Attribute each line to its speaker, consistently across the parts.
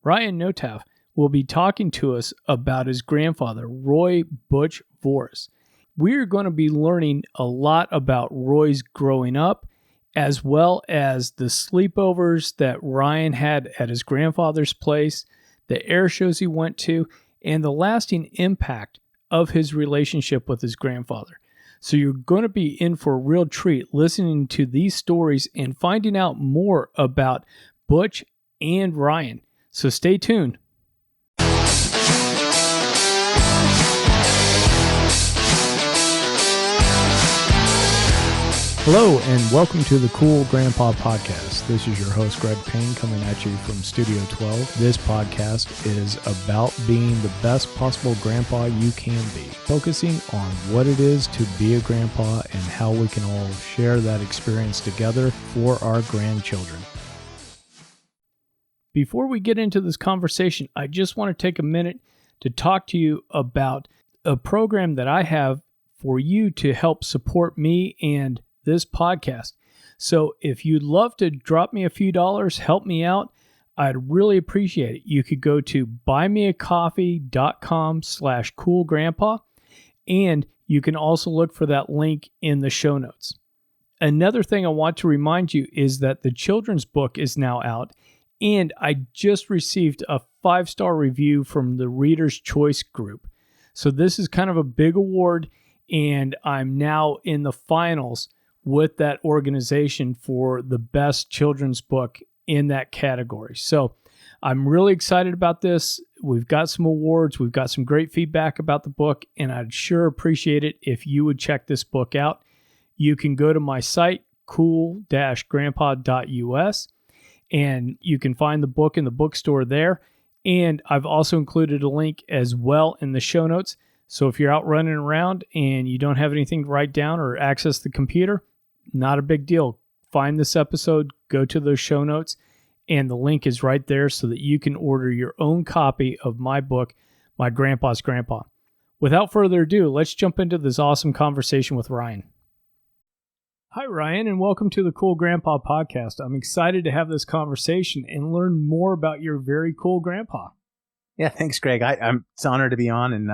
Speaker 1: Ryan Nothhaft will be talking to us about his grandfather, Roy Butch Voris. We're going to be learning a lot about Roy's growing up, as well as the sleepovers that Ryan had at his grandfather's place, the air shows he went to, and the lasting impact of his relationship with his grandfather. So you're going to be in for a real treat listening to these stories and finding out more about Butch and Ryan. So stay tuned. Hello and welcome to the Cool Grandpa Podcast. This is your host, Greg Payne, coming at you from Studio 12. This podcast is about being the best possible grandpa you can be, focusing on what it is to be a grandpa and how we can all share that experience together for our grandchildren. Before we get into this conversation, I just want to take a minute to talk to you about a program that I have for you to help support me and this podcast. So if you'd love to drop me a few dollars, help me out, I'd really appreciate it. You could go to buymeacoffee.com/coolgrandpa, and you can also look for that link in the show notes. Another thing I want to remind you is that the children's book is now out, and I just received a 5-star review from the Reader's Choice group. So this is kind of a big award, and I'm now in the finals with that organization for the best children's book in that category. So I'm really excited about this. We've got some awards. We've got some great feedback about the book, and I'd sure appreciate it if you would check this book out. You can go to my site, cool-grandpa.us, and you can find the book in the bookstore there. And I've also included a link as well in the show notes. So if you're out running around and you don't have anything to write down or access the computer, not a big deal. Find this episode, go to those show notes, and the link is right there so that you can order your own copy of my book, My Grandpa's Grandpa. Without further ado, let's jump into this awesome conversation with Ryan. Hi, Ryan, and welcome to the Cool Grandpa Podcast. I'm excited to have this conversation and learn more about your very cool grandpa.
Speaker 2: Yeah, thanks, Greg. It's an honor to be on, and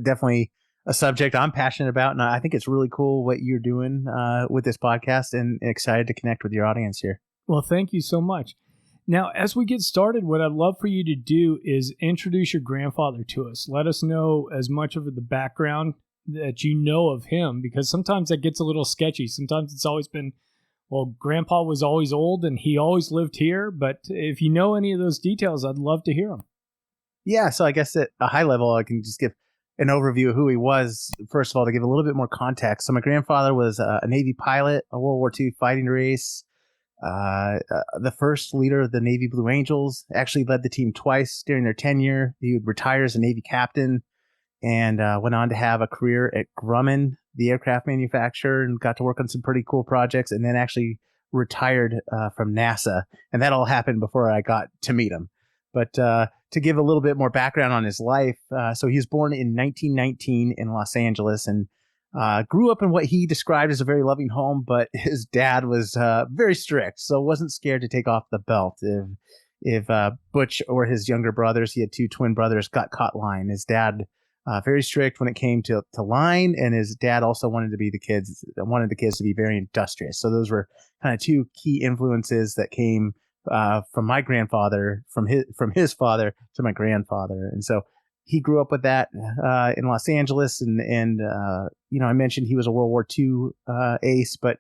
Speaker 2: definitely a subject I'm passionate about, and I think it's really cool what you're doing with this podcast, and excited to connect with your audience here.
Speaker 1: Well, thank you so much. Now, as we get started, what I'd love for you to do is introduce your grandfather to us. Let us know as much of the background that you know of him, because sometimes that gets a little sketchy. Sometimes it's always been, well, Grandpa was always old and he always lived here. But if you know any of those details, I'd love to hear them.
Speaker 2: Yeah, so I guess at a high level, I can just give an overview of who he was. First of all, to give a little bit more context. So my grandfather was a Navy pilot, a World War II fighting race, the first leader of the Navy Blue Angels, actually led the team twice during their tenure. He would retire as a Navy captain and went on to have a career at Grumman, the aircraft manufacturer, and got to work on some pretty cool projects, and then actually retired from NASA. And that all happened before I got to meet him. But to give a little bit more background on his life, so he was born in 1919 in Los Angeles and grew up in what he described as a very loving home, but his dad was very strict, so wasn't scared to take off the belt if Butch or his younger brothers, he had 2 twin brothers, got caught lying. His dad very strict when it came to lying, and his dad also wanted the kids to be very industrious. So those were kind of 2 key influences that came from my grandfather, from his father to my grandfather. And so he grew up with that in Los Angeles. And I mentioned he was a World War II ace, but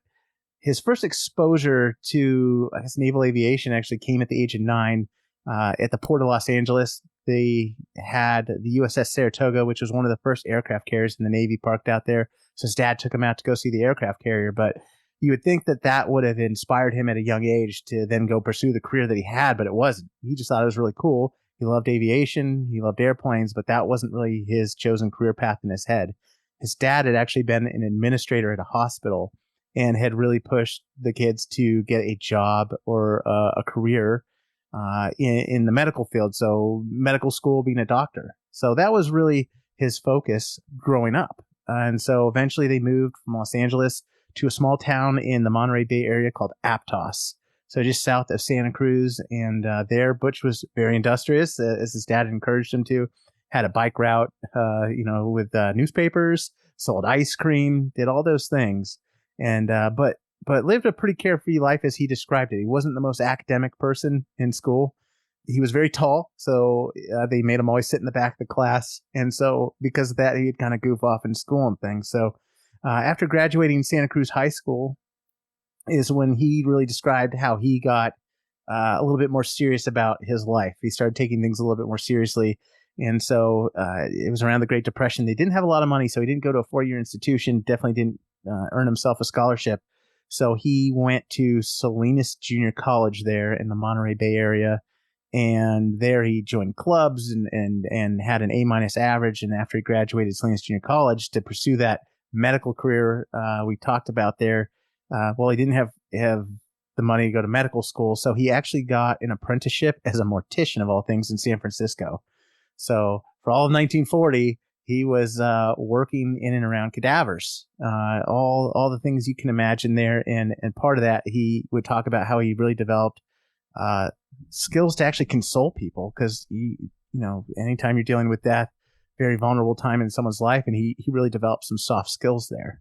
Speaker 2: his first exposure to, I guess, naval aviation actually came at the age of 9 at the Port of Los Angeles. They had the USS Saratoga, which was one of the first aircraft carriers in the Navy, parked out there. So his dad took him out to go see the aircraft carrier, but you would think that would have inspired him at a young age to then go pursue the career that he had, but it wasn't. He just thought it was really cool. He loved aviation. He loved airplanes, but that wasn't really his chosen career path in his head. His dad had actually been an administrator at a hospital and had really pushed the kids to get a job or a career in the medical field. So medical school, being a doctor. So that was really his focus growing up. And so eventually they moved from Los Angeles to a small town in the Monterey Bay area called Aptos. so just south of Santa Cruz. And there, Butch was very industrious, as his dad encouraged him to. Had a bike route, with newspapers, sold ice cream, did all those things, and but lived a pretty carefree life as he described it. He wasn't the most academic person in school. He was very tall, so they made him always sit in the back of the class. And so because of that, he'd kind of goof off in school and things. So after graduating Santa Cruz High School is when he really described how he got a little bit more serious about his life. He started taking things a little bit more seriously. And so it was around the Great Depression. They didn't have a lot of money, so he didn't go to a four-year institution, definitely didn't earn himself a scholarship. So he went to Salinas Junior College there in the Monterey Bay area. And there he joined clubs and had an A- average. And after he graduated Salinas Junior College to pursue that medical career we talked about there, he didn't have the money to go to medical school. So he actually got an apprenticeship as a mortician, of all things, in San Francisco. So for all of 1940, he was working in and around cadavers, all the things you can imagine there. And part of that, he would talk about how he really developed skills to actually console people, because anytime you're dealing with death, very vulnerable time in someone's life, and he really developed some soft skills there.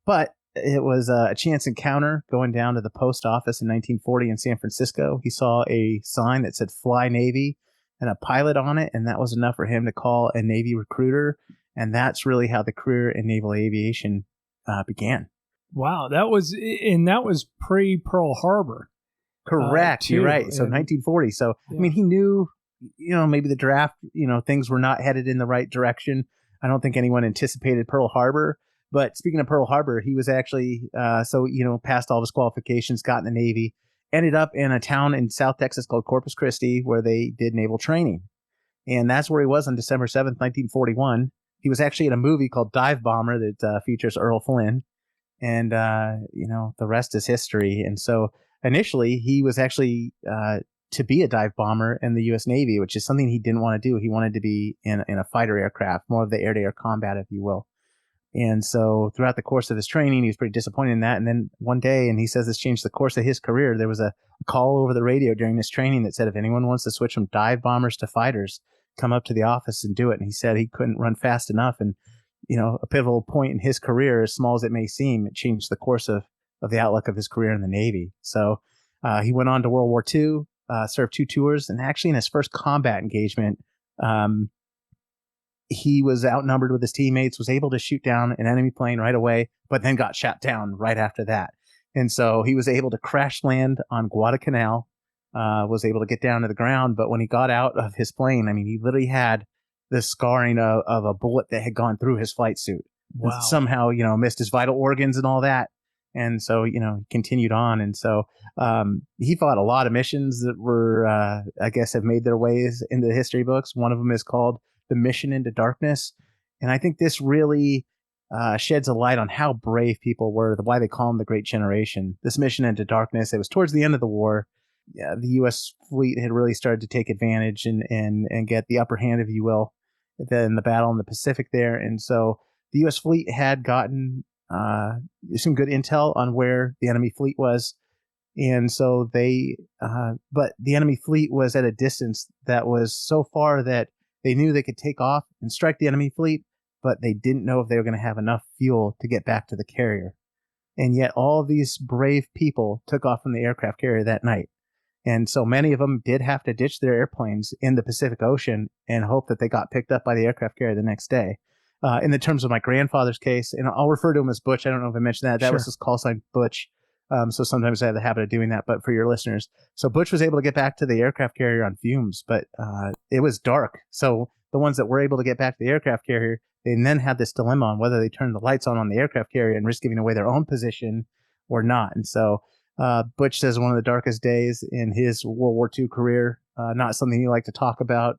Speaker 2: But it was a chance encounter going down to the post office in 1940 in San Francisco. He saw a sign that said "Fly Navy" and a pilot on it, and that was enough for him to call a Navy recruiter, and that's really how the career in naval aviation began.
Speaker 1: Wow, that was pre-Pearl Harbor.
Speaker 2: Correct. You're right. So 1940. So, yeah. I mean, he knew, maybe the draft, things were not headed in the right direction. I don't think anyone anticipated Pearl Harbor. But speaking of Pearl Harbor, he was actually, passed all of his qualifications, got in the Navy, ended up in a town in South Texas called Corpus Christi, where they did naval training. And that's where he was on December 7th, 1941. He was actually in a movie called Dive Bomber that features Errol Flynn. And, the rest is history. And so initially, he was actually to be a dive bomber in the U.S. Navy, which is something he didn't want to do. He wanted to be in a fighter aircraft, more of the air-to-air combat, if you will. And so throughout the course of his training, he was pretty disappointed in that. And then one day, and he says this changed the course of his career, there was a call over the radio during this training that said, if anyone wants to switch from dive bombers to fighters, come up to the office and do it. And he said he couldn't run fast enough. And, a pivotal point in his career, as small as it may seem, it changed the course of the outlook of his career in the Navy. So he went on to World War II, served 2 tours, and actually in his first combat engagement, he was outnumbered with his teammates, was able to shoot down an enemy plane right away, but then got shot down right after that. And so he was able to crash land on Guadalcanal, was able to get down to the ground. But when he got out of his plane, I mean, he literally had the scarring of a bullet that had gone through his flight suit. Wow. Somehow, missed his vital organs and all that. And so, he continued on. And so he fought a lot of missions that were, have made their ways into the history books. One of them is called The Mission into Darkness. And I think this really sheds a light on how brave people were, why they call them the Great Generation. This Mission into Darkness, it was towards the end of the war. Yeah, the U.S. fleet had really started to take advantage and get the upper hand, if you will, in the battle in the Pacific there. And so the U.S. fleet had gotten some good intel on where the enemy fleet was. And so but the enemy fleet was at a distance that was so far that they knew they could take off and strike the enemy fleet, but they didn't know if they were going to have enough fuel to get back to the carrier. And yet all of these brave people took off from the aircraft carrier that night. And so many of them did have to ditch their airplanes in the Pacific Ocean and hope that they got picked up by the aircraft carrier the next day. In the terms of my grandfather's case, and I'll refer to him as Butch. I don't know if I mentioned that. That was his call sign, Butch. So sometimes I have the habit of doing that. But for your listeners, so Butch was able to get back to the aircraft carrier on fumes, but it was dark. So the ones that were able to get back to the aircraft carrier, they then had this dilemma on whether they turned the lights on the aircraft carrier and risk giving away their own position or not. And so Butch says one of the darkest days in his World War II career, not something he liked to talk about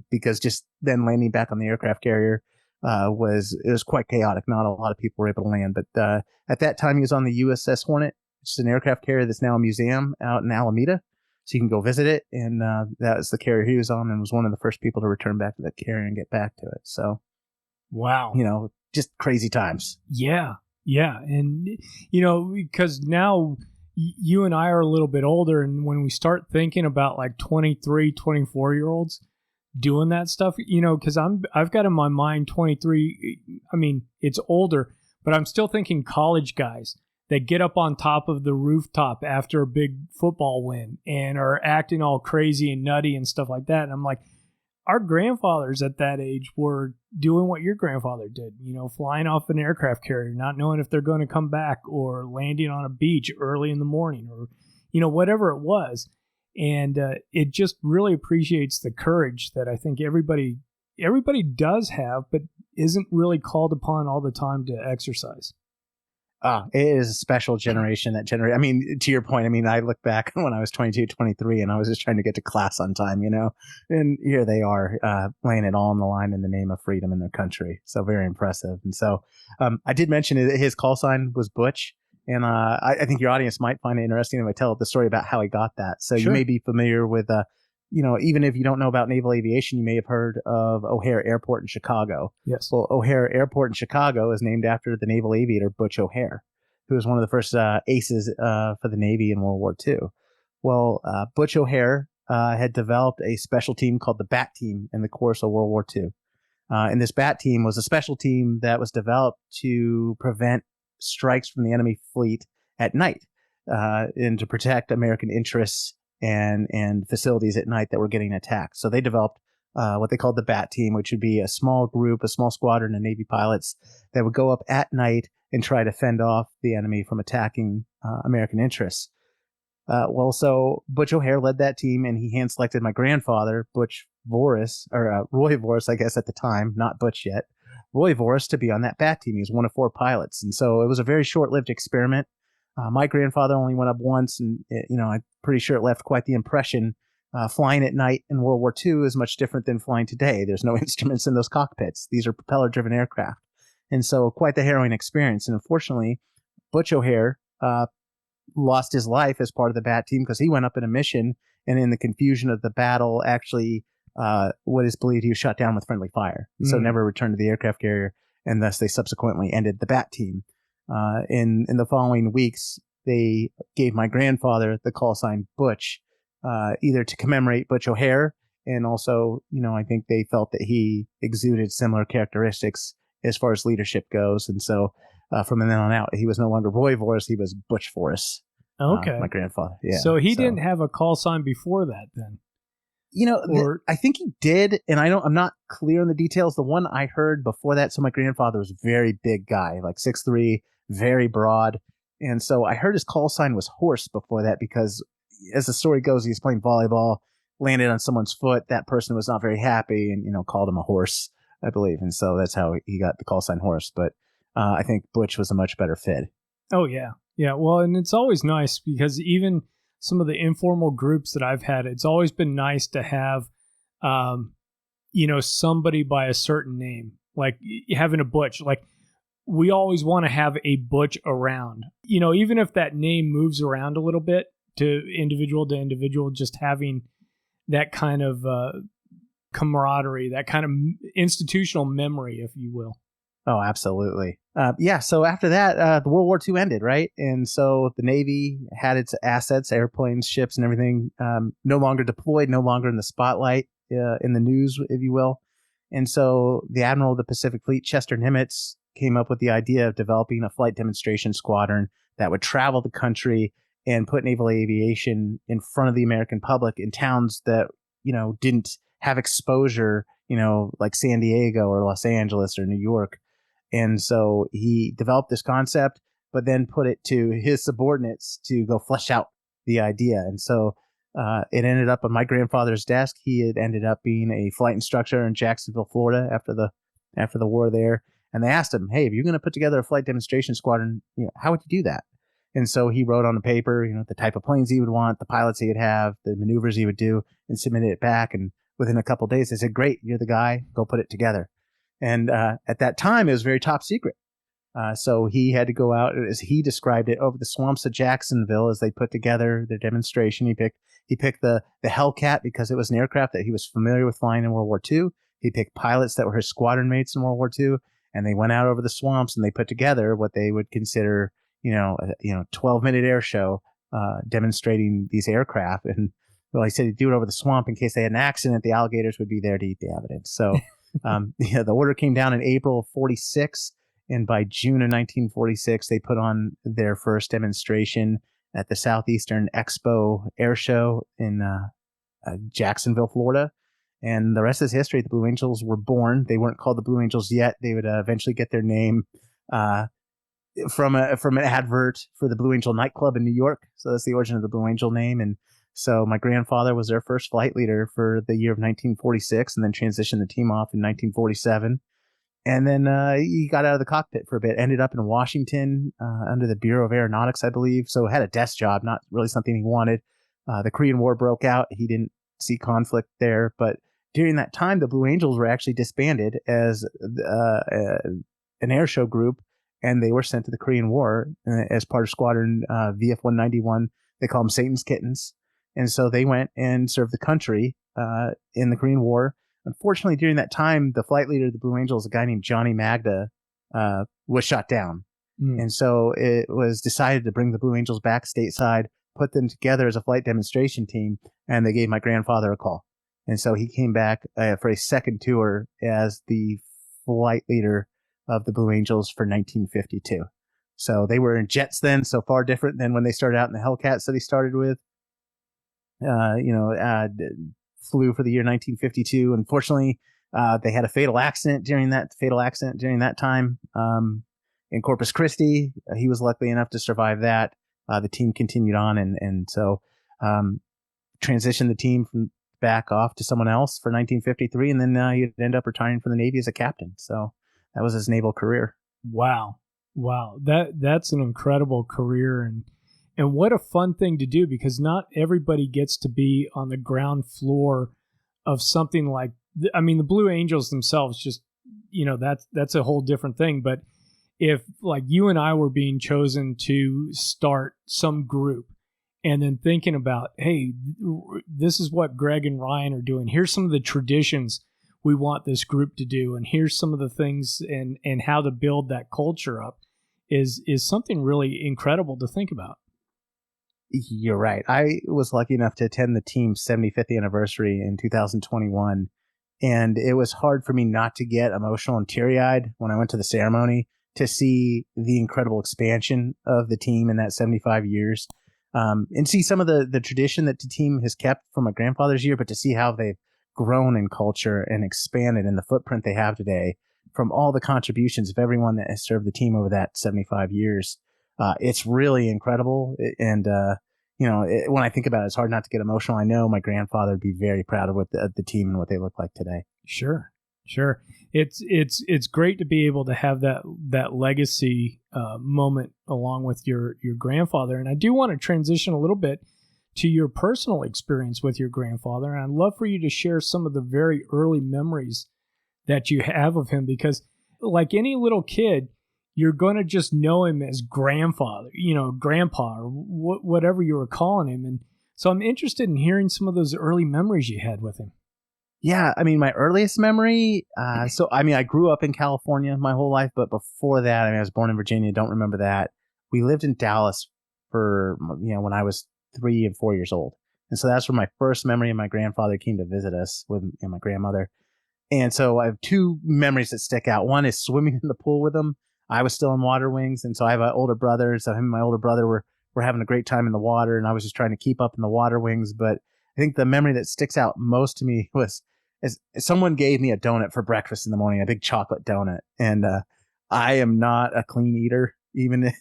Speaker 2: because just then landing back on the aircraft carrier was quite chaotic. Not a lot of people were able to land. But at that time, he was on the USS Hornet, which is an aircraft carrier that's now a museum out in Alameda. So you can go visit it. And that was the carrier he was on and was one of the first people to return back to that carrier and get back to it. So,
Speaker 1: wow.
Speaker 2: Just crazy times.
Speaker 1: Yeah. Yeah. And, because now, you and I are a little bit older, and when we start thinking about like 23, 24-year-olds doing that stuff, because I've got in my mind 23. I mean, it's older, but I'm still thinking college guys that get up on top of the rooftop after a big football win and are acting all crazy and nutty and stuff like that. And I'm like, our grandfathers at that age were doing what your grandfather did, flying off an aircraft carrier, not knowing if they're going to come back, or landing on a beach early in the morning, or, whatever it was. And it just really appreciates the courage that I think everybody does have, but isn't really called upon all the time to exercise.
Speaker 2: It is a special generation, that generation. I mean, to your point, I look back when I was 22, 23, and I was just trying to get to class on time, and here they are laying it all on the line in the name of freedom in their country. So very impressive. And so I did mention his call sign was Butch. And I think your audience might find it interesting if I tell the story about how he got that. So
Speaker 1: Sure.
Speaker 2: You may be familiar with, even if you don't know about naval aviation, you may have heard of O'Hare Airport in Chicago.
Speaker 1: Yes.
Speaker 2: Well, O'Hare Airport in Chicago is named after the naval aviator Butch O'Hare, who was one of the first aces for the Navy in World War II. Well, Butch O'Hare had developed a special team called the BAT team in the course of World War II. And this BAT team was a special team that was developed to prevent strikes from the enemy fleet at night and to protect American interests and facilities at night that were getting attacked. So they developed what they called the BAT team, which would be a small squadron of Navy pilots that would go up at night and try to fend off the enemy from attacking American interests. So Butch O'Hare led that team, and he hand-selected my grandfather, Butch Voris, or Roy Voris, I guess at the time, not Butch yet, Roy Voris, to be on that BAT team. He was one of 4 pilots. And so it was a very short-lived experiment. My grandfather only went up once, and I'm pretty sure it left quite the impression. Flying at night in World War II is much different than flying today. There's no instruments in those cockpits. These are propeller-driven aircraft. And so quite the harrowing experience. And unfortunately, Butch O'Hare lost his life as part of the BAT team because he went up in a mission, and in the confusion of the battle, actually what is believed he was shot down with friendly fire. So never returned to the aircraft carrier, and thus they subsequently ended the BAT team. In the following weeks, they gave my grandfather the call sign Butch, either to commemorate Butch O'Hare, and also, I think they felt that he exuded similar characteristics as far as leadership goes. And so from then on out, he was no longer Roy Voris, he was Butch Voris.
Speaker 1: Okay.
Speaker 2: My grandfather. Yeah.
Speaker 1: So he didn't have a call sign before that then?
Speaker 2: I think he did, and I'm not clear on the details. The one I heard before that, so my grandfather was a very big guy, like 6'3", very broad. And so I heard his call sign was horse before that, because as the story goes, he was playing volleyball, landed on someone's foot. That person was not very happy and, called him a horse, I believe. And so that's how he got the call sign horse. But I think Butch was a much better fit. Oh,
Speaker 1: yeah. Yeah. Well, and it's always nice because even some of the informal groups that I've had, it's always been nice to have, somebody by a certain name, like having a Butch. Like, we always want to have a Butch around, even if that name moves around a little bit to individual, just having that kind of camaraderie, that kind of institutional memory, if you will.
Speaker 2: Oh, absolutely. So after that, the World War II ended, right? And so the Navy had its assets, airplanes, ships, and everything, no longer deployed, no longer in the spotlight, in the news, if you will. And so the Admiral of the Pacific Fleet, Chester Nimitz, came up with the idea of developing a flight demonstration squadron that would travel the country and put naval aviation in front of the American public in towns that, didn't have exposure, like San Diego or Los Angeles or New York. And so he developed this concept, but then put it to his subordinates to go flesh out the idea. And so it ended up on my grandfather's desk. He had ended up being a flight instructor in Jacksonville, Florida after the war there. And they asked him, hey, if you're going to put together a flight demonstration squadron, how would you do that? And so he wrote on a paper, the type of planes he would want, the pilots he would have, the maneuvers he would do, and submitted it back. And within a couple of days, they said, great, you're the guy, go put it together. And at that time, it was very top secret. So he had to go out, as he described it, over the swamps of Jacksonville as they put together their demonstration. He picked the Hellcat because it was an aircraft that he was familiar with flying in World War II. He picked pilots that were his squadron mates in World War II, and they went out over the swamps and they put together what they would consider, a 12-minute air show demonstrating these aircraft. And well, he said he'd do it over the swamp in case they had an accident. The alligators would be there to eat the evidence. So the order came down in April of 46. And by June of 1946, they put on their first demonstration at the Southeastern Expo Air Show in Jacksonville, Florida. And the rest is history. The Blue Angels were born. They weren't called the Blue Angels yet. They would eventually get their name from an advert for the Blue Angel nightclub in New York. So that's the origin of the Blue Angel name. And so my grandfather was their first flight leader for the year of 1946, and then transitioned the team off in 1947. And then he got out of the cockpit for a bit, ended up in Washington under the Bureau of Aeronautics, I believe. So had a desk job, not really something he wanted. The Korean War broke out. He didn't see conflict there. But during that time, the Blue Angels were actually disbanded as an air show group, and they were sent to the Korean War as part of Squadron VF-191. They call them Satan's Kittens. And so they went and served the country in the Korean War. Unfortunately, during that time, the flight leader of the Blue Angels, a guy named Johnny Magda, was shot down. And so it was decided to bring the Blue Angels back stateside, put them together as a flight demonstration team, and they gave my grandfather a call. And so he came back for a second tour as the flight leader of the Blue Angels for 1952. So they were in jets then, so far different than when they started out in the Hellcats that he started with. Flew for the year 1952. Unfortunately, they had a fatal accident during that time in Corpus Christi. He was lucky enough to survive that. The team continued on, and so transitioned the team from back off to someone else for 1953, and then he'd end up retiring from the Navy as a captain. So that was his naval career.
Speaker 1: Wow. That's an incredible career, and what a fun thing to do, because not everybody gets to be on the ground floor of something like, the Blue Angels themselves, just, that's a whole different thing. But if like you and I were being chosen to start some group, and then thinking about, hey, this is what Greg and Ryan are doing. Here's some of the traditions we want this group to do, and here's some of the things and how to build that culture up is something really incredible to think about.
Speaker 2: You're right. I was lucky enough to attend the team's 75th anniversary in 2021, and it was hard for me not to get emotional and teary-eyed when I went to the ceremony to see the incredible expansion of the team in that 75 years, and see some of the tradition that the team has kept from my grandfather's year, but to see how they've grown in culture and expanded in the footprint they have today from all the contributions of everyone that has served the team over that 75 years. It's really incredible. And, when I think about it, it's hard not to get emotional. I know my grandfather would be very proud of what the team and what they look like today.
Speaker 1: Sure. It's great to be able to have that legacy moment along with your grandfather. And I do want to transition a little bit to your personal experience with your grandfather. And I'd love for you to share some of the very early memories that you have of him, because like any little kid, you're going to just know him as grandfather, grandpa, or whatever you were calling him. And so I'm interested in hearing some of those early memories you had with him.
Speaker 2: Yeah, my earliest memory, I grew up in California my whole life, but before that, I was born in Virginia, don't remember that. We lived in Dallas for, when I was 3 and 4 years old. And so that's where my first memory of my grandfather came to visit us with my grandmother. And so I have two memories that stick out. One is swimming in the pool with him. I was still in water wings, and so I have an older brother. So him and my older brother were having a great time in the water, and I was just trying to keep up in the water wings. But I think the memory that sticks out most to me was as someone gave me a donut for breakfast in the morning, a big chocolate donut. And I am not a clean eater, even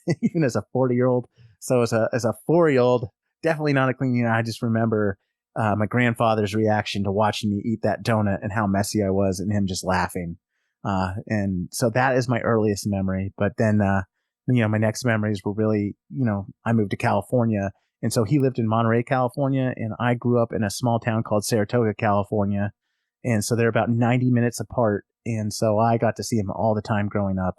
Speaker 2: as a 40-year-old. So as a 4-year-old, definitely not a clean eater. I just remember my grandfather's reaction to watching me eat that donut and how messy I was, and him just laughing. And so that is my earliest memory. But then, my next memories were really, I moved to California. And so he lived in Monterey, California, and I grew up in a small town called Saratoga, California. And so they're about 90 minutes apart. And so I got to see him all the time growing up.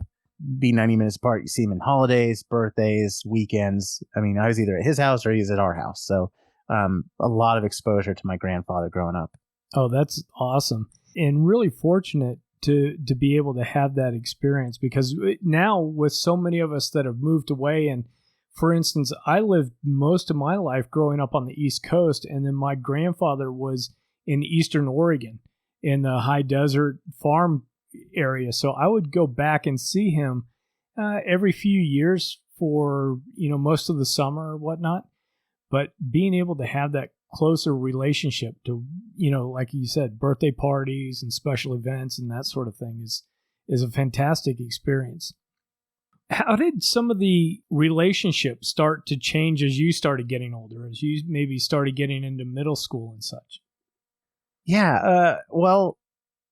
Speaker 2: Be 90 minutes apart. You see him in holidays, birthdays, weekends. I was either at his house or he was at our house. So a lot of exposure to my grandfather growing up.
Speaker 1: Oh, that's awesome. And really fortunate to be able to have that experience, because now with so many of us that have moved away, and for instance, I lived most of my life growing up on the East Coast, and then my grandfather was in Eastern Oregon in the high desert farm area. So I would go back and see him every few years for, most of the summer or whatnot. But being able to have that closer relationship to, like you said, birthday parties and special events and that sort of thing is a fantastic experience. How did some of the relationships start to change as you started getting older, as you maybe started getting into middle school and such?
Speaker 2: Yeah. Well,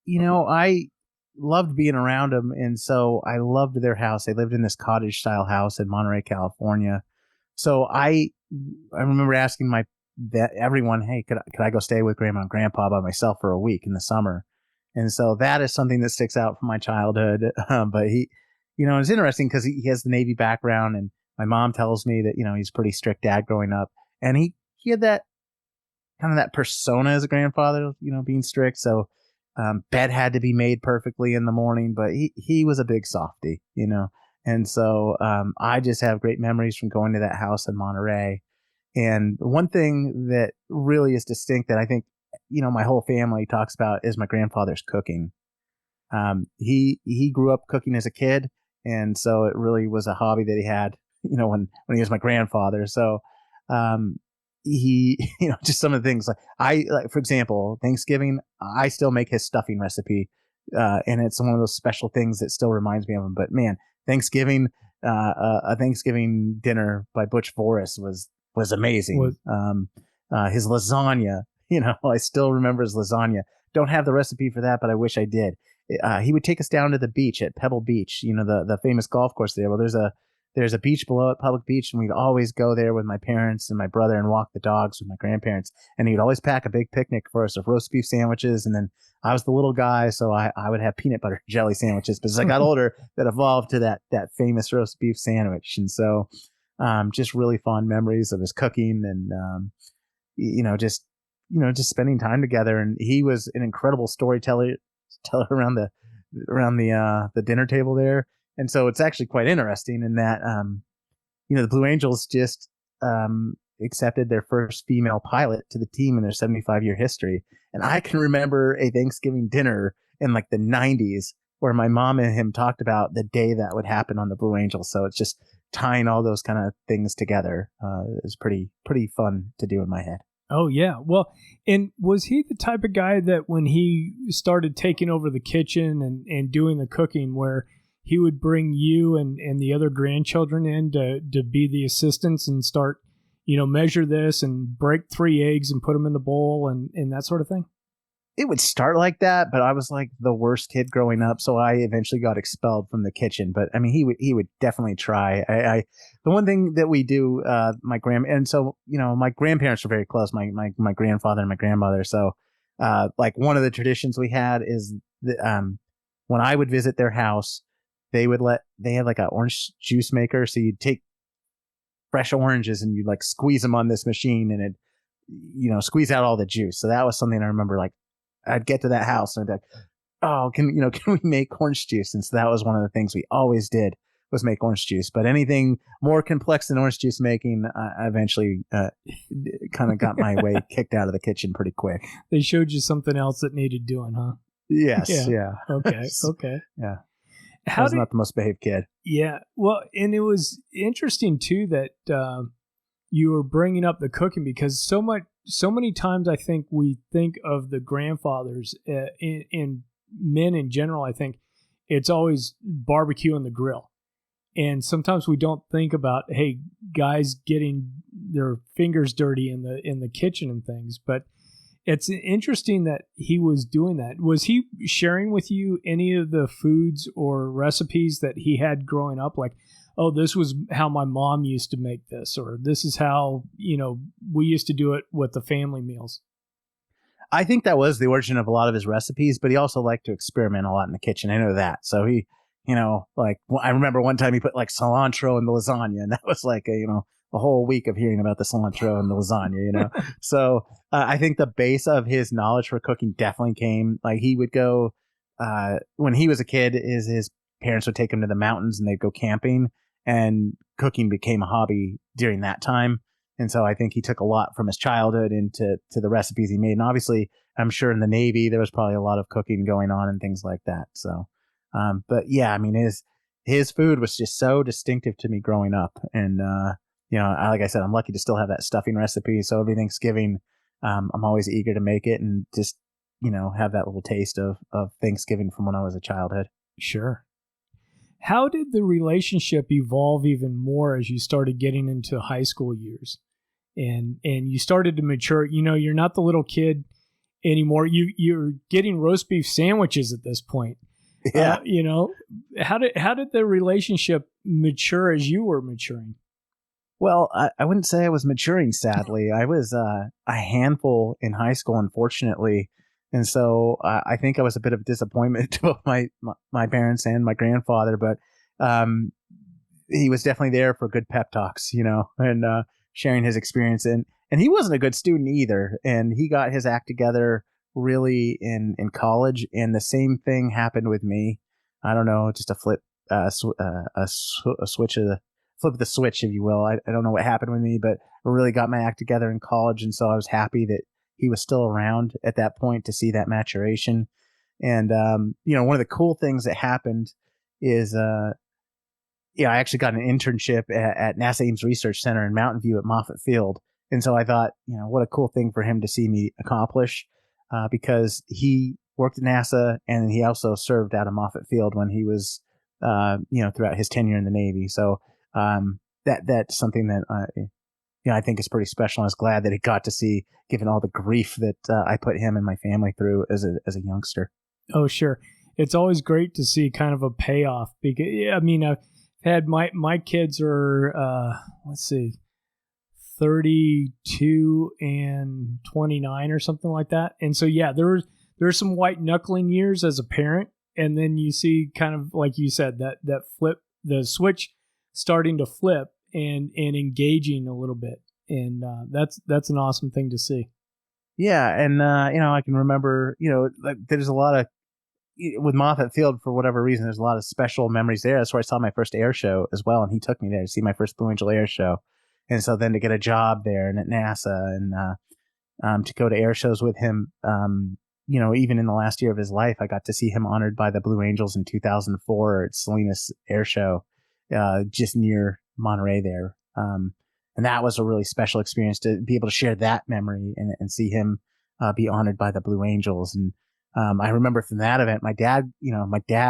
Speaker 2: I loved being around them. And so I loved their house. They lived in this cottage style house in Monterey, California. So I remember asking everyone, hey, could I go stay with grandma and grandpa by myself for a week in the summer? And so that is something that sticks out from my childhood. But it's interesting because he has the Navy background, and my mom tells me that, he's a pretty strict dad growing up, and he had that kind of that persona as a grandfather, being strict. So, bed had to be made perfectly in the morning, but he was a big softie, And so, I just have great memories from going to that house in Monterey. And one thing that really is distinct that I think, my whole family talks about is my grandfather's cooking. He grew up cooking as a kid. And so it really was a hobby that he had, when he was my grandfather. So, he, just some of the things like, for example, Thanksgiving, I still make his stuffing recipe. And it's one of those special things that still reminds me of him. But man, Thanksgiving, a Thanksgiving dinner by Butch Voris was amazing. His lasagna, I still remember his lasagna. Don't have the recipe for that, but I wish I did. He would take us down to the beach at Pebble Beach, the famous golf course there. Well, there's a beach below it, public beach, and we'd always go there with my parents and my brother and walk the dogs with my grandparents. And he'd always pack a big picnic for us of roast beef sandwiches. And then I was the little guy, so I would have peanut butter jelly sandwiches. But as I got older, that evolved to that famous roast beef sandwich. And so just really fond memories of his cooking and, just spending time together. And he was an incredible storyteller around the dinner table there. And so it's actually quite interesting in that, the Blue Angels just accepted their first female pilot to the team in their 75-year history. And I can remember a Thanksgiving dinner in like the 90s where my mom and him talked about the day that would happen on the Blue Angels. So it's just tying all those kind of things together is pretty fun to do in my head.
Speaker 1: Oh, yeah. Well, and was he the type of guy that when he started taking over the kitchen and doing the cooking where he would bring you and the other grandchildren in to be the assistants and start, measure this and break 3 eggs and put them in the bowl and that sort of thing?
Speaker 2: It would start like that, but I was like the worst kid growing up, so I eventually got expelled from the kitchen. But I mean, he would definitely try. The one thing that we do, my grandparents were very close, my grandfather and my grandmother. So, like one of the traditions we had is that, when I would visit their house, they had like an orange juice maker. So you'd take fresh oranges and you'd like squeeze them on this machine and it, squeeze out all the juice. So that was something I remember. Like I'd get to that house and I'd be like, oh, can we make orange juice? And so that was one of the things we always did was make orange juice. But anything more complex than orange juice making, I eventually kind of got my way kicked out of the kitchen pretty quick.
Speaker 1: They showed you something else that needed doing, huh?
Speaker 2: Yes. Yeah.
Speaker 1: Okay.
Speaker 2: Yeah. I was not the most behaved kid.
Speaker 1: Yeah. Well, and it was interesting too that you were bringing up the cooking because so many times I think we think of the grandfathers in men in general. I think it's always barbecue on the grill, and sometimes we don't think about guys getting their fingers dirty in the kitchen and things, but. It's interesting that he was doing that. Was he sharing with you any of the foods or recipes that he had growing up? Like, oh, this was how my mom used to make this, or this is how, we used to do it with the family meals.
Speaker 2: I think that was the origin of a lot of his recipes, but he also liked to experiment a lot in the kitchen. I know that. So he, like I remember one time he put like cilantro in the lasagna, and that was like a whole week of hearing about the cilantro and the lasagna, So I think the base of his knowledge for cooking definitely came, like he would go, when he was a kid, his parents would take him to the mountains and they'd go camping. and cooking became a hobby during that time. And so I think he took a lot from his childhood into the recipes he made. And obviously, I'm sure in the Navy, there was probably a lot of cooking going on and things like that. So, but yeah, I mean, his food was just so distinctive to me growing up. And, like I said, I'm lucky to still have that stuffing recipe. So every Thanksgiving, I'm always eager to make it and just, have that little taste of Thanksgiving from when I was a childhood.
Speaker 1: Sure. How did the relationship evolve even more as you started getting into high school years and you started to mature? You're not the little kid anymore. You're getting roast beef sandwiches at this point.
Speaker 2: Yeah.
Speaker 1: How did the relationship mature as you were maturing?
Speaker 2: Well, I wouldn't say I was maturing, sadly. I was a handful in high school, unfortunately. And so I think I was a bit of a disappointment to both my parents and my grandfather, but he was definitely there for good pep talks, and sharing his experience. And he wasn't a good student either. And he got his act together really in college. And the same thing happened with me. I don't know, just a flip of the switch, if you will. I don't know what happened with me, but I really got my act together in college. And so I was happy that he was still around at that point to see that maturation. And, one of the cool things that happened is, I actually got an internship at NASA Ames Research Center in Mountain View at Moffett Field. And so I thought, what a cool thing for him to see me accomplish, because he worked at NASA and he also served out of Moffett Field when he was, throughout his tenure in the Navy. So that's something that I think is pretty special. I was glad that he got to see, given all the grief that I put him and my family through as a youngster.
Speaker 1: Oh, sure. It's always great to see kind of a payoff because, I've had my kids are, 32 and 29 or something like that. And so, yeah, there's some white knuckling years as a parent. And then you see kind of, like you said, that flip, the switch starting to flip and engaging a little bit. And that's an awesome thing to see.
Speaker 2: Yeah. And, I can remember, there's a lot of, with Moffett Field, for whatever reason, there's a lot of special memories there. That's where I saw my first air show as well. And he took me there to see my first Blue Angel air show. And so then to get a job there and at NASA and to go to air shows with him, even in the last year of his life, I got to see him honored by the Blue Angels in 2004 at Salinas Air Show, just near Monterey there. And that was a really special experience to be able to share that memory and see him be honored by the Blue Angels. And I remember from that event, my dad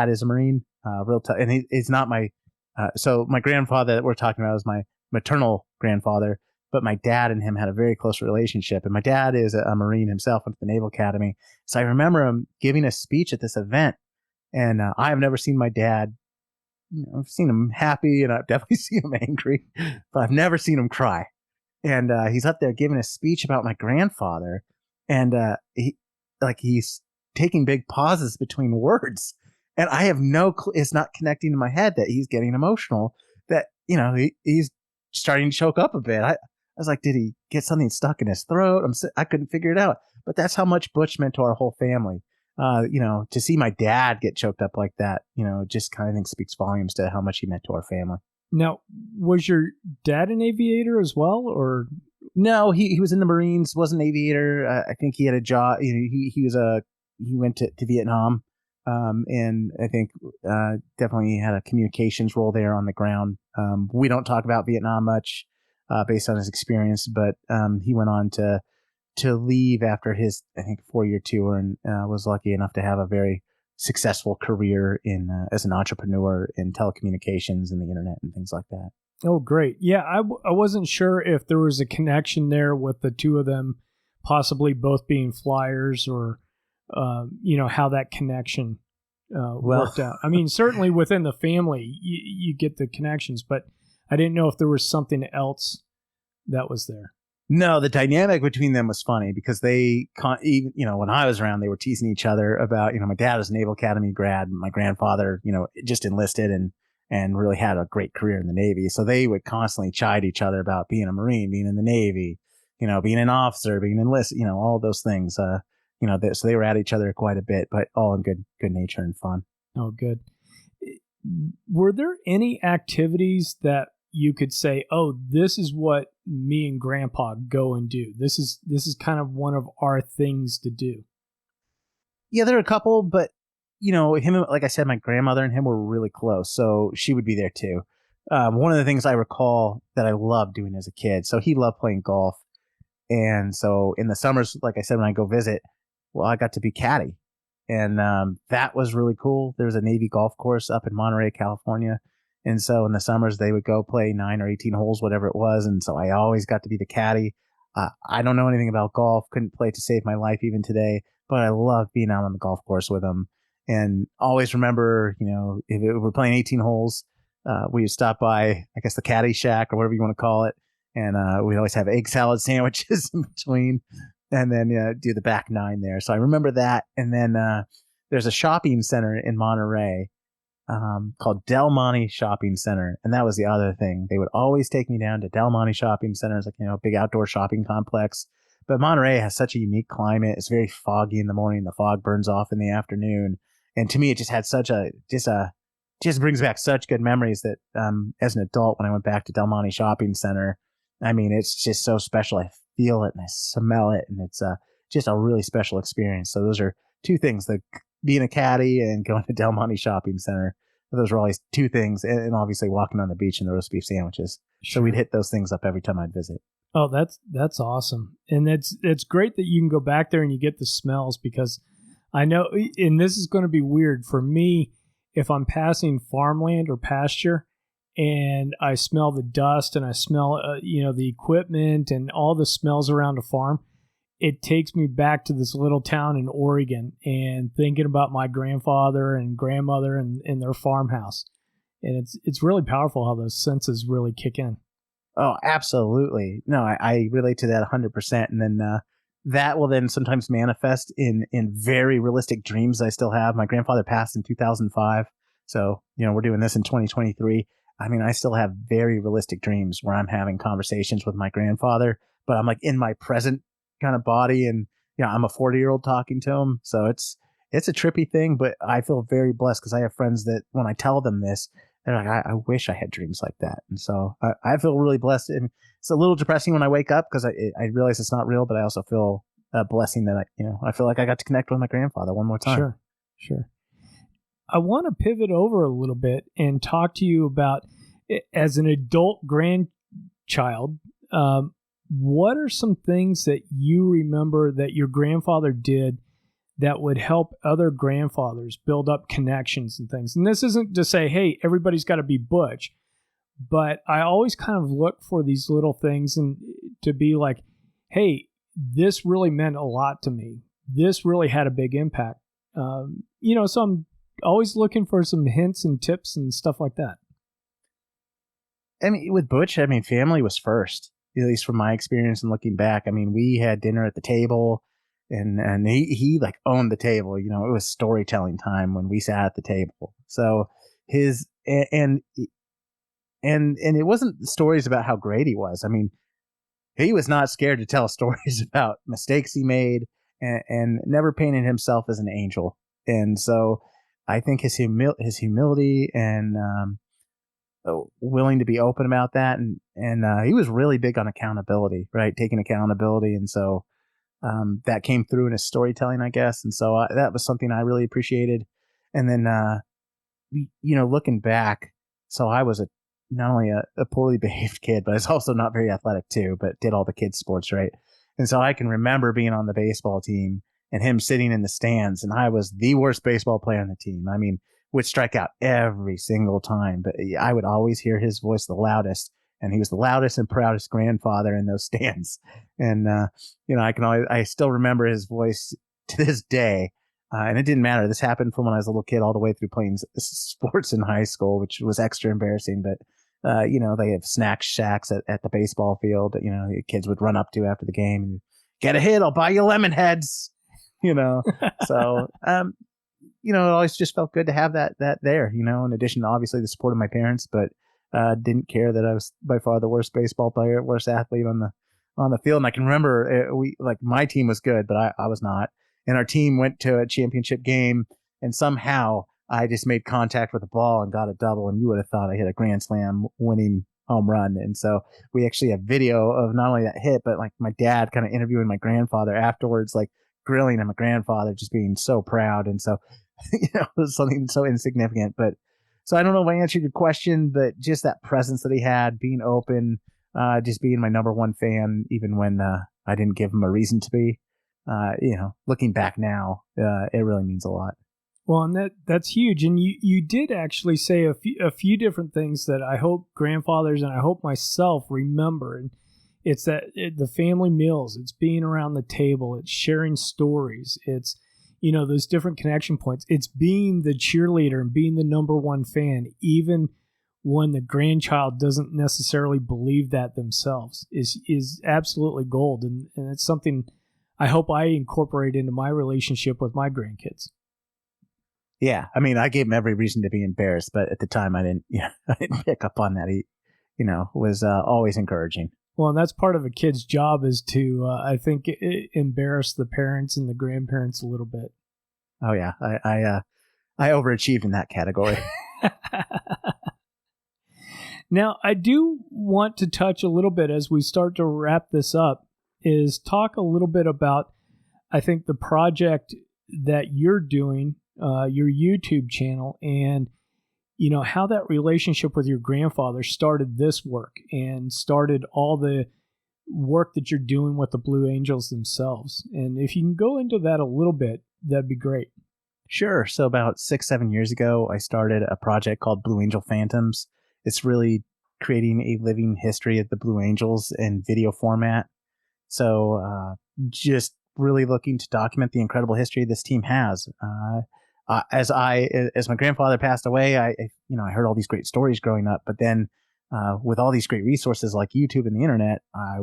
Speaker 2: is a Marine, and he's not so my grandfather that we're talking about is my maternal grandfather, but my dad and him had a very close relationship. And my dad is a Marine himself, went to the Naval Academy. So I remember him giving a speech at this event, and I have never seen my dad. I've seen him happy, and I've definitely seen him angry, but I've never seen him cry. And he's up there giving a speech about my grandfather, and he's taking big pauses between words, and I have no clue. It's not connecting in my head that he's getting emotional. That he's starting to choke up a bit. I was like, did he get something stuck in his throat? I couldn't figure it out. But that's how much Butch meant to our whole family. To see my dad get choked up like that, just kind of think speaks volumes to how much he meant to our family. Now,
Speaker 1: was your dad an aviator as well, or?
Speaker 2: No, he was in the Marines, wasn't an aviator. I think he had a job. He went to Vietnam, and I think definitely had a communications role there on the ground. We don't talk about Vietnam much based on his experience, but he went on to leave after his, I think, 4-year tour, and was lucky enough to have a very successful career as an entrepreneur in telecommunications and the internet and things like that.
Speaker 1: Oh, great. Yeah, I wasn't sure if there was a connection there with the two of them possibly both being flyers or, how that connection worked out. I mean, certainly within the family, you get the connections, but I didn't know if there was something else that was there.
Speaker 2: No, the dynamic between them was funny because they, when I was around, they were teasing each other about, my dad was a Naval Academy grad. My grandfather, just enlisted and really had a great career in the Navy. So they would constantly chide each other about being a Marine, being in the Navy, being an officer, being enlisted, all those things. So they were at each other quite a bit, but all in good nature and fun.
Speaker 1: Oh, good. Were there any activities that you could say, oh, this is what me and Grandpa go and do? This is kind of one of our things to do.
Speaker 2: Yeah, there are a couple, but him, like I said, my grandmother and him were really close, so she would be there too. One of the things I recall that I loved doing as a kid, so he loved playing golf, and so in the summers, like I said, when I go visit, well, I got to be caddy, and that was really cool. There was a Navy golf course up in Monterey, California, and so in the summers they would go play 9 or 18 holes, whatever it was, and so I always got to be the caddy. I don't know anything about golf, couldn't play to save my life even today, but I loved being out on the golf course with him. And always remember, if we're playing 18 holes, we would stop by, I guess, the caddy shack or whatever you want to call it. And we'd always have egg salad sandwiches in between and then do the back 9 there. So I remember that. And then there's a shopping center in Monterey called Del Monte Shopping Center. And that was the other thing. They would always take me down to Del Monte Shopping Center. It's like, a big outdoor shopping complex. But Monterey has such a unique climate. It's very foggy in the morning. The fog burns off in the afternoon. And to me, it just had just brings back such good memories that as an adult, when I went back to Del Monte Shopping Center, I mean, it's just so special. I feel it and I smell it, and it's just a really special experience. So those are two things, like being a caddy and going to Del Monte Shopping Center. Those are always two things, and obviously walking on the beach and the roast beef sandwiches. Sure. So we'd hit those things up every time I'd visit.
Speaker 1: Oh, that's awesome. And it's great that you can go back there and you get the smells, because I know, and this is going to be weird for me, if I'm passing farmland or pasture and I smell the dust and I smell, the equipment and all the smells around a farm, it takes me back to this little town in Oregon and thinking about my grandfather and grandmother and their farmhouse. And it's really powerful how those senses really kick in.
Speaker 2: Oh, absolutely. No, I relate to that 100%. And then that will then sometimes manifest in very realistic dreams I still have. My grandfather passed in 2005. So, we're doing this in 2023. I mean, I still have very realistic dreams where I'm having conversations with my grandfather, but I'm like in my present kind of body. And, I'm a 40-year-old talking to him. So it's a trippy thing, but I feel very blessed because I have friends that when I tell them this, they're like, I wish I had dreams like that. And so I feel really blessed. And it's a little depressing when I wake up because I realize it's not real, but I also feel a blessing that I feel like I got to connect with my grandfather one more time.
Speaker 1: Sure. I want to pivot over a little bit and talk to you about, as an adult grandchild, what are some things that you remember that your grandfather did that would help other grandfathers build up connections and things? And this isn't to say, hey, everybody's got to be Butch, but I always kind of look for these little things and to be like, hey, this really meant a lot to me. This really had a big impact. So I'm always looking for some hints and tips and stuff like that.
Speaker 2: I mean, with Butch, family was first, at least from my experience and looking back. I mean, we had dinner at the table. And he like owned the table, it was storytelling time when we sat at the table. So and it wasn't stories about how great he was. I mean, he was not scared to tell stories about mistakes he made and never painted himself as an angel. And so I think his humility and willing to be open about that. And he was really big on accountability, right? Taking accountability. And so that came through in his storytelling, I guess. And so that was something I really appreciated. And then, looking back, so I was not only a poorly behaved kid, but I was also not very athletic too, but did all the kids' sports, right? And so I can remember being on the baseball team and him sitting in the stands, and I was the worst baseball player on the team. I mean, would strike out every single time, but I would always hear his voice the loudest. And he was the loudest and proudest grandfather in those stands. And, I still remember his voice to this day. And it didn't matter. This happened from when I was a little kid all the way through playing sports in high school, which was extra embarrassing. But, they have snack shacks at the baseball field that, the kids would run up to after the game and get a hit. I'll buy you lemon heads, So, it always just felt good to have that there, in addition to obviously the support of my parents, but didn't care that I was by far the worst baseball player, worst athlete on the field. And I can remember my team was good, but I was not. And our team went to a championship game, and somehow I just made contact with the ball and got a double, and you would have thought I hit a grand slam winning home run. And so we actually have video of not only that hit, but like my dad kind of interviewing my grandfather afterwards, like grilling at my grandfather, just being so proud. And so, it was something so insignificant. But so I don't know if I answered your question, but just that presence that he had, being open, just being my number one fan, even when I didn't give him a reason to be. Looking back now, it really means a lot.
Speaker 1: Well, and that's huge. And you did actually say a few different things that I hope grandfathers and I hope myself remember. And it's that the family meals, it's being around the table, it's sharing stories, it's, those different connection points. It's being the cheerleader and being the number one fan, even when the grandchild doesn't necessarily believe that themselves, is absolutely gold. And it's something I hope I incorporate into my relationship with my grandkids.
Speaker 2: Yeah, I mean, I gave him every reason to be embarrassed, but at the time, I didn't pick up on that. He, was always encouraging.
Speaker 1: Well, and that's part of a kid's job is to, I think, embarrass the parents and the grandparents a little bit.
Speaker 2: Oh yeah, I overachieved in that category.
Speaker 1: Now, I do want to touch a little bit as we start to wrap this up. Is talk a little bit about, I think, the project that you're doing. Your YouTube channel and, how that relationship with your grandfather started this work and started all the work that you're doing with the Blue Angels themselves. And if you can go into that a little bit, that'd be great.
Speaker 2: Sure. So about 6-7 years ago, I started a project called Blue Angel Phantoms. It's really creating a living history of the Blue Angels in video format. So just really looking to document the incredible history this team has. As my grandfather passed away, I heard all these great stories growing up, but then with all these great resources like YouTube and the internet, I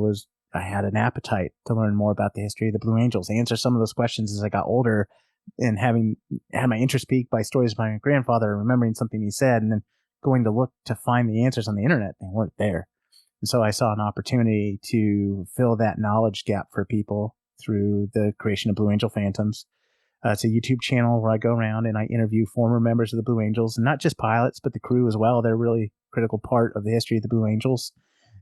Speaker 2: had an appetite to learn more about the history of the Blue Angels, answer some of those questions as I got older, and having had my interest piqued by stories of my grandfather, remembering something he said, and then going to look to find the answers on the internet. They weren't there. And so I saw an opportunity to fill that knowledge gap for people through the creation of Blue Angel Phantoms. It's a YouTube channel where I go around and I interview former members of the Blue Angels, and not just pilots, but the crew as well. They're a really critical part of the history of the Blue Angels,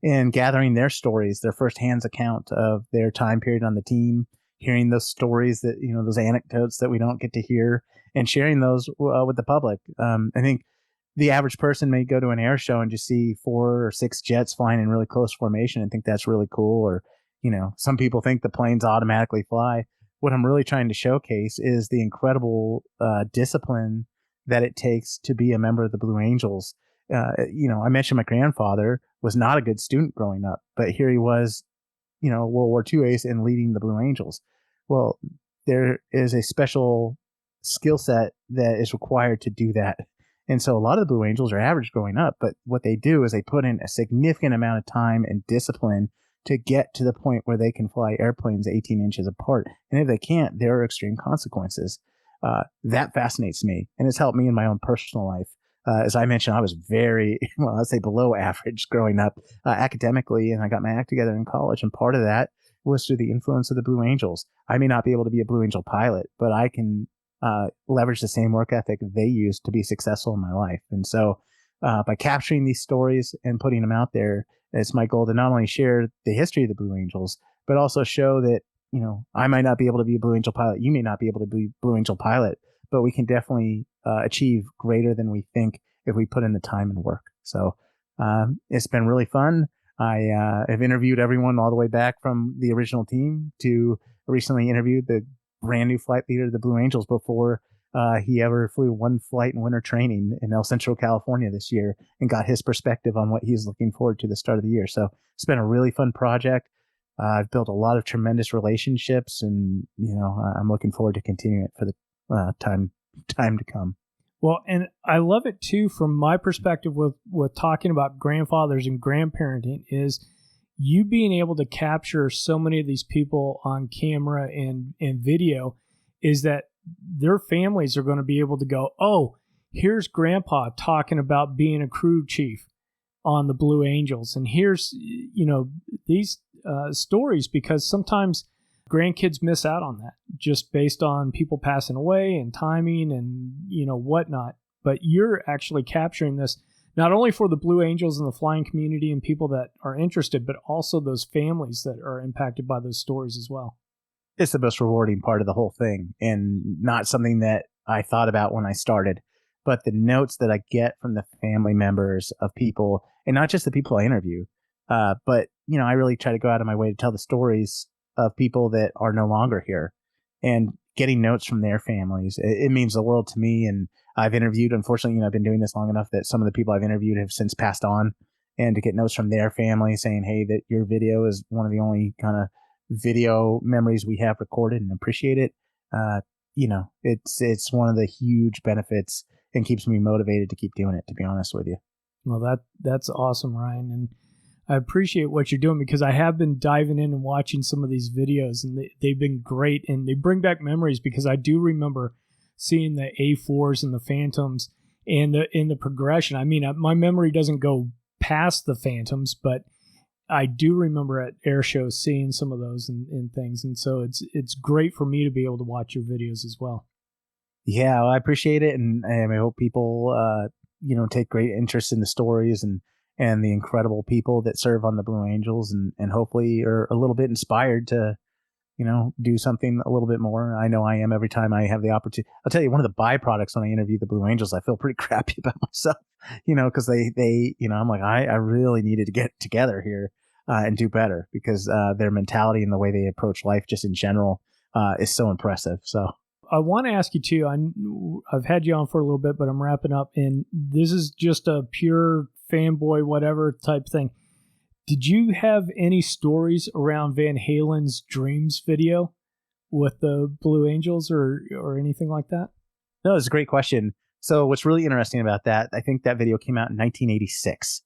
Speaker 2: and gathering their stories, their firsthand account of their time period on the team, hearing those stories that, those anecdotes that we don't get to hear, and sharing those with the public. I think the average person may go to an air show and just see 4 or 6 jets flying in really close formation and think that's really cool. Or, some people think the planes automatically fly. What I'm really trying to showcase is the incredible discipline that it takes to be a member of the Blue Angels. I mentioned my grandfather was not a good student growing up, but here he was, World War II ace and leading the Blue Angels. Well, there is a special skill set that is required to do that. And so a lot of the Blue Angels are average growing up, but what they do is they put in a significant amount of time and discipline to get to the point where they can fly airplanes 18 inches apart. And if they can't, there are extreme consequences. That fascinates me, and it's helped me in my own personal life. As I mentioned, I was very, I'd say below average growing up academically, and I got my act together in college. And part of that was through the influence of the Blue Angels. I may not be able to be a Blue Angel pilot, but I can leverage the same work ethic they used to be successful in my life. And so by capturing these stories and putting them out there, it's my goal to not only share the history of the Blue Angels, but also show that, I might not be able to be a Blue Angel pilot. You may not be able to be a Blue Angel pilot, but we can definitely achieve greater than we think if we put in the time and work. So it's been really fun. I have interviewed everyone all the way back from the original team to recently interviewed the brand new flight leader of the Blue Angels before he ever flew one flight in winter training in El Centro, California this year, and got his perspective on what he's looking forward to the start of the year. So it's been a really fun project. I've built a lot of tremendous relationships, and I'm looking forward to continuing it for the time to come.
Speaker 1: Well, and I love it too from my perspective with talking about grandfathers and grandparenting is you being able to capture so many of these people on camera and video is that their families are going to be able to go, oh, here's grandpa talking about being a crew chief on the Blue Angels. And here's, these stories, because sometimes grandkids miss out on that just based on people passing away and timing and, whatnot. But you're actually capturing this not only for the Blue Angels and the flying community and people that are interested, but also those families that are impacted by those stories as well.
Speaker 2: It's the most rewarding part of the whole thing, and not something that I thought about when I started, but the notes that I get from the family members of people, and not just the people I interview, but I really try to go out of my way to tell the stories of people that are no longer here, and getting notes from their families. It means the world to me. And I've interviewed, unfortunately, I've been doing this long enough that some of the people I've interviewed have since passed on, and to get notes from their family saying, hey, that your video is one of the only kind of video memories we have recorded, and appreciate it. It's one of the huge benefits and keeps me motivated to keep doing it, to be honest with you.
Speaker 1: Well, that's awesome, Ryan. And I appreciate what you're doing, because I have been diving in and watching some of these videos, and they've been great, and they bring back memories, because I do remember seeing the A4s and the Phantoms and in the progression. I mean, my memory doesn't go past the Phantoms, but I do remember at air shows seeing some of those and things. And so it's great for me to be able to watch your videos as well.
Speaker 2: Yeah, well, I appreciate it. And I hope people, take great interest in the stories and the incredible people that serve on the Blue Angels, and hopefully are a little bit inspired to, do something a little bit more. I know I am every time I have the opportunity. I'll tell you, one of the byproducts when I interview the Blue Angels, I feel pretty crappy about myself, because they, I'm like, I really needed to get together here and do better, because their mentality and the way they approach life just in general is so impressive. So
Speaker 1: I want to ask you too, I've had you on for a little bit, but I'm wrapping up, and this is just a pure fanboy, whatever type thing. Did you have any stories around Van Halen's Dreams video with the Blue Angels or anything like that?
Speaker 2: No, it's a great question. So what's really interesting about that, I think that video came out in 1986.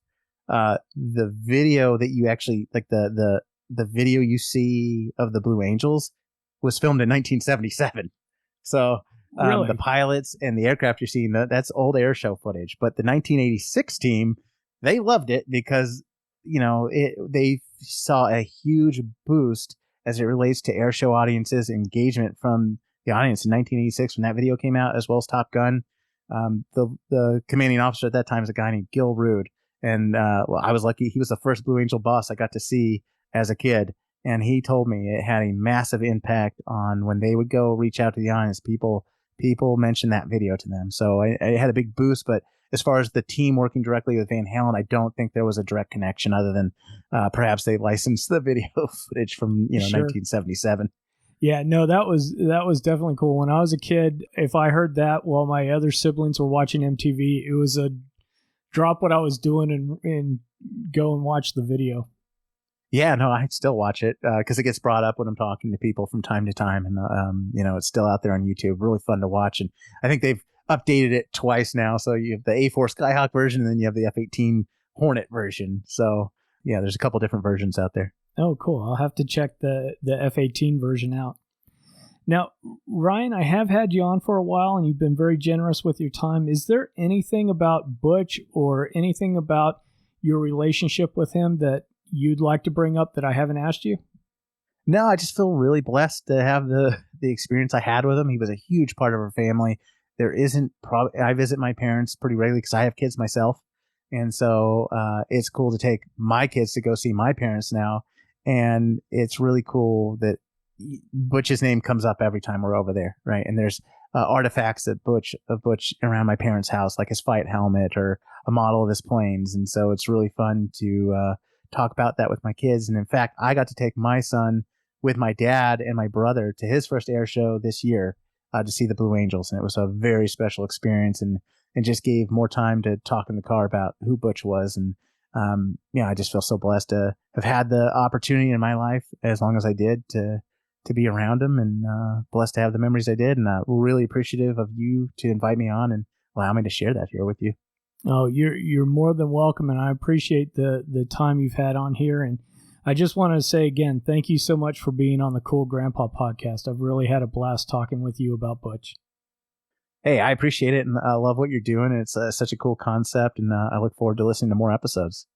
Speaker 2: The video that you actually, like the video you see of the Blue Angels was filmed in 1977. So
Speaker 1: really?
Speaker 2: The pilots and the aircraft you're seeing, that's old air show footage. But the 1986 team, they loved it because, they saw a huge boost as it relates to air show audiences, engagement from the audience in 1986 when that video came out, as well as Top Gun. The commanding officer at that time is a guy named Gil Rude. And I was lucky. He was the first Blue Angel boss I got to see as a kid. And he told me it had a massive impact on when they would go reach out to the audience. People mentioned that video to them. So I had a big boost. But as far as the team working directly with Van Halen, I don't think there was a direct connection, other than perhaps they licensed the video footage from
Speaker 1: Sure.
Speaker 2: 1977.
Speaker 1: Yeah, no, that was definitely cool. When I was a kid, if I heard that while my other siblings were watching MTV, it was a drop what I was doing and go and watch the video.
Speaker 2: Yeah, no, I still watch it because it gets brought up when I'm talking to people from time to time, and it's still out there on YouTube. Really fun to watch, and I think they've updated it twice now. So you have the A4 Skyhawk version, and then you have the F-18 Hornet version. So yeah, there's a couple different versions out there.
Speaker 1: Oh, cool! I'll have to check the F-18 version out. Now, Ryan, I have had you on for a while, and you've been very generous with your time. Is there anything about Butch or anything about your relationship with him that you'd like to bring up that I haven't asked you?
Speaker 2: No, I just feel really blessed to have the experience I had with him. He was a huge part of our family. I visit my parents pretty regularly because I have kids myself. And so it's cool to take my kids to go see my parents now. And it's really cool that Butch's name comes up every time we're over there, right? And there's artifacts of Butch around my parents' house, like his fight helmet or a model of his planes. And so it's really fun to talk about that with my kids. And in fact, I got to take my son with my dad and my brother to his first air show this year to see the Blue Angels. And it was a very special experience, and just gave more time to talk in the car about who Butch was. And I just feel so blessed to have had the opportunity in my life, as long as I did, to be around him, and blessed to have the memories I did. And really appreciative of you to invite me on and allow me to share that here with you.
Speaker 1: Oh, you're more than welcome, and I appreciate the time you've had on here. And I just want to say again, thank you so much for being on the Cool Grandpa podcast. I've really had a blast talking with you about Butch.
Speaker 2: Hey, I appreciate it, and I love what you're doing. It's such a cool concept, and I look forward to listening to more episodes.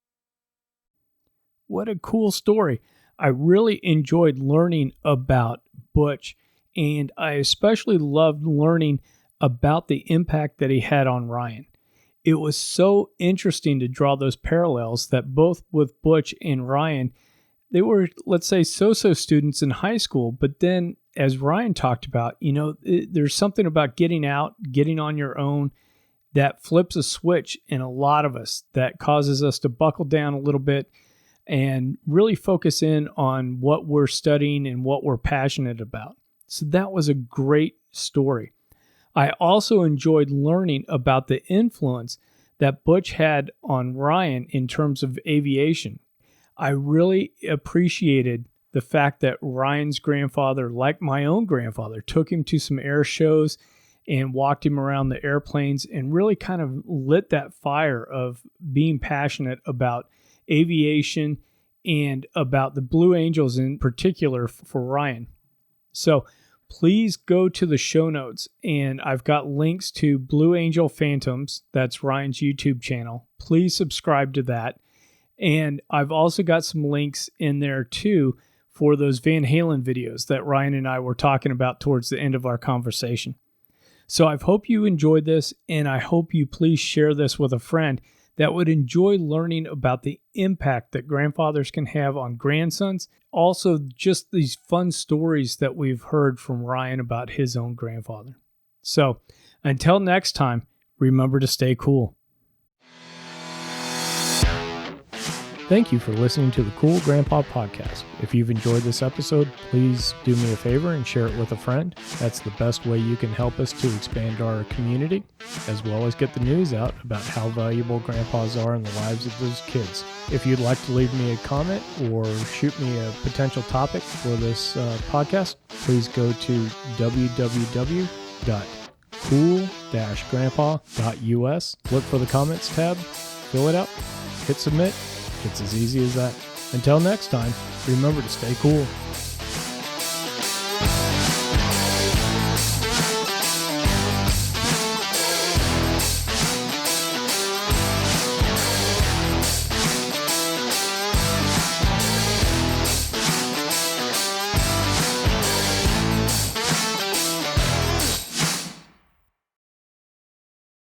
Speaker 1: What a cool story. I really enjoyed learning about Butch, and I especially loved learning about the impact that he had on Ryan. It was so interesting to draw those parallels that both with Butch and Ryan, they were, let's say, so-so students in high school, but then as Ryan talked about, there's something about getting out, getting on your own that flips a switch in a lot of us that causes us to buckle down a little bit and really focus in on what we're studying and what we're passionate about. So that was a great story. I also enjoyed learning about the influence that Butch had on Ryan in terms of aviation. I really appreciated the fact that Ryan's grandfather, like my own grandfather, took him to some air shows and walked him around the airplanes and really kind of lit that fire of being passionate about aviation and about the Blue Angels in particular for Ryan. So please go to the show notes, and I've got links to Blue Angel Phantoms. That's Ryan's YouTube channel. Please subscribe to that. And I've also got some links in there too for those Van Halen videos that Ryan and I were talking about towards the end of our conversation. So I hope you enjoyed this, and I hope you please share this with a friend that would enjoy learning about the impact that grandfathers can have on grandsons. Also, just these fun stories that we've heard from Ryan about his own grandfather. So until next time, remember to stay cool. Thank you for listening to the Cool Grandpa Podcast. If you've enjoyed this episode, please do me a favor and share it with a friend. That's the best way you can help us to expand our community, as well as get the news out about how valuable grandpas are in the lives of those kids. If you'd like to leave me a comment or shoot me a potential topic for this podcast, please go to www.cool-grandpa.us. Look for the comments tab, fill it out, hit submit. It's as easy as that. Until next time, remember to stay cool.